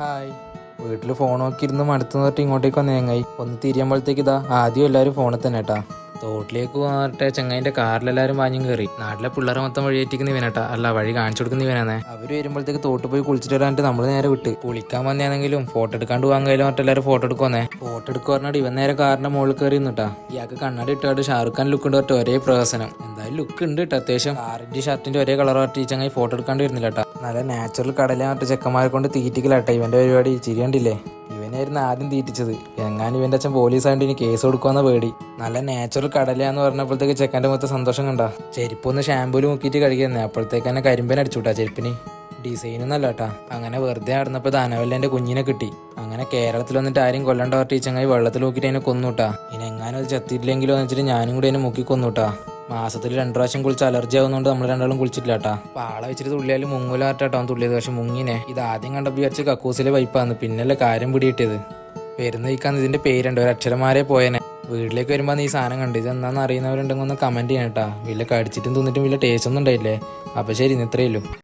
Hi. വീട്ടിൽ phone നോക്കിയിരുന്ന് മടുത്തു തൊട്ട് ഇങ്ങോട്ടേക്ക് വന്നു ചങ്ങായി. ഒന്ന് തിരിയുമ്പോഴത്തേക്ക് ഇതാ ആദ്യം എല്ലാവരും ഫോണിൽ തന്നെ കേട്ടാ. തോട്ടിലേക്ക് പോകാട്ടെ ചങ്ങായിന്റെ കാറിലെല്ലാവരും വാഞ്ഞും കയറി. നാട്ടിലെ പിള്ളേരെ മൊത്തം വഴിയേറ്റിക്കുന്ന ഇവനട്ടാ, അല്ല വഴി കാണിച്ചു കൊടുക്കുന്ന ഇവനാന്നേ. അവര് വരുമ്പോഴത്തേക്ക് തോട്ട് പോയി കുളിച്ചിട്ട് വരാനിട്ട് നമ്മൾ നേരെ വിട്ട്. കുളിക്കാൻ വന്നെയാണെങ്കിലും ഫോട്ടോ എടുക്കാണ്ട് പോകാൻ കഴിയില്ല പറഞ്ഞിട്ട് എല്ലാവരും ഫോട്ടോ എടുക്കുവന്നേ. ഫോട്ടോ എടുക്കുക പറഞ്ഞാൽ ഇവൻ നേരെ കാറിന്റെ മുകളിൽ കയറി നിന്നിട്ടാ. ഇയാൾക്ക് കണ്ണാടി ഇട്ടാണ്ട് ഷാറുഖ് ഖാൻ ലുക്ക് ഉണ്ട് പറഞ്ഞിട്ട് ഒരേ പ്രഹസനം. എന്തായാലും ലുക്ക് ഉണ്ട് കേട്ടോ അത്യാവശ്യം. കാറിന്റെ ഷർട്ടിന്റെ ഒരേ കളർ പറഞ്ഞിട്ട് ഈ ചങ്ങായി ഫോട്ടോ എടുക്കാണ്ട് വരുന്നില്ല കേട്ടാ. നല്ല നാച്ചുറൽ കടല പറഞ്ഞിട്ട് ചെക്കന്മാരെ കൊണ്ട് തീറ്റിക്കലാട്ടെ ഇവന്റെ പരിപാടി. ചിരിയണ്ടില്ലേ? ഇവനായിരുന്നു ആദ്യം തീറ്റിച്ചത്. എങ്ങാനും ഇവന്റെ അച്ഛൻ പോലീസായിട്ട് ഇനി കേസ് കൊടുക്കുമെന്ന പേടി. നല്ല നാച്ചുറൽ കടലയാന്ന് പറഞ്ഞപ്പോഴത്തേക്ക് ചെക്കൻ്റെ മൊത്തം സന്തോഷം കണ്ടാ. ചെരുപ്പൊന്ന് ഷാമ്പൂല് മുക്കിയിട്ട് കഴിക്കുന്നേ. അപ്പോഴത്തേക്ക് തന്നെ കരിമ്പൻ അടിച്ചുവിട്ടാ ചെരുപ്പിന്. ഡിസൈനൊന്നല്ല കേട്ടാ. അങ്ങനെ വെറുതെ നടന്നപ്പോൾ ധനവല്ലൻ്റെ കുഞ്ഞിനെ കിട്ടി. അങ്ങനെ കേരളത്തിൽ വന്നിട്ട് ആരും കൊല്ലണ്ട പറഞ്ഞിട്ട് ഈ ചങ്ങായി വെള്ളത്തിൽ നോക്കിയിട്ട് അതിനെ കൊന്നുട്ടാ. ഇനി എങ്ങാനും അത് ചത്തിയില്ലെങ്കിലോ എന്ന് വെച്ചിട്ട് ഞാനും കൂടി അതിനെ മുക്കി കൊന്നുട്ടാ. മാസത്തിൽ 2 പ്രാവശ്യം കുളിച്ച് അലർജി ആവുന്നതുകൊണ്ട് നമ്മൾ രണ്ടാളും കുളിച്ചിട്ടില്ല കേട്ടാ. പാള വെച്ചിട്ട് തുള്ളിയാലും മുങ്ങൂലാട്ടാ തുള്ളിയത്. പക്ഷെ മുങ്ങിനെ. ഇത് ആദ്യം കണ്ടപ്പോൾ വിചാരിച്ച് കക്കൂസിലെ പൈപ്പാന്ന്. പിന്നല്ലേ കാര്യം പിടിയിട്ടത്. വരുന്ന വയ്ക്കാന്ന് ഇതിന്റെ പേരുണ്ട്, ഒരു അക്ഷരമാരെ പോയനെ. വീട്ടിലേക്ക് വരുമ്പോൾ നീ സാധനം കണ്ടു. ഇത് എന്താണെന്ന് അറിയുന്നവരുണ്ടെങ്കിൽ ഒന്ന് കമന്റ് ചെയ്യണം കേട്ടാ. വലിയ കടിച്ചിട്ടും തിന്നിട്ടും വലിയ ടേസ്റ്റ് ഒന്നും ഉണ്ടായില്ലേ. അപ്പോൾ ശരി, ഇത്രയേ ഉള്ളൂ.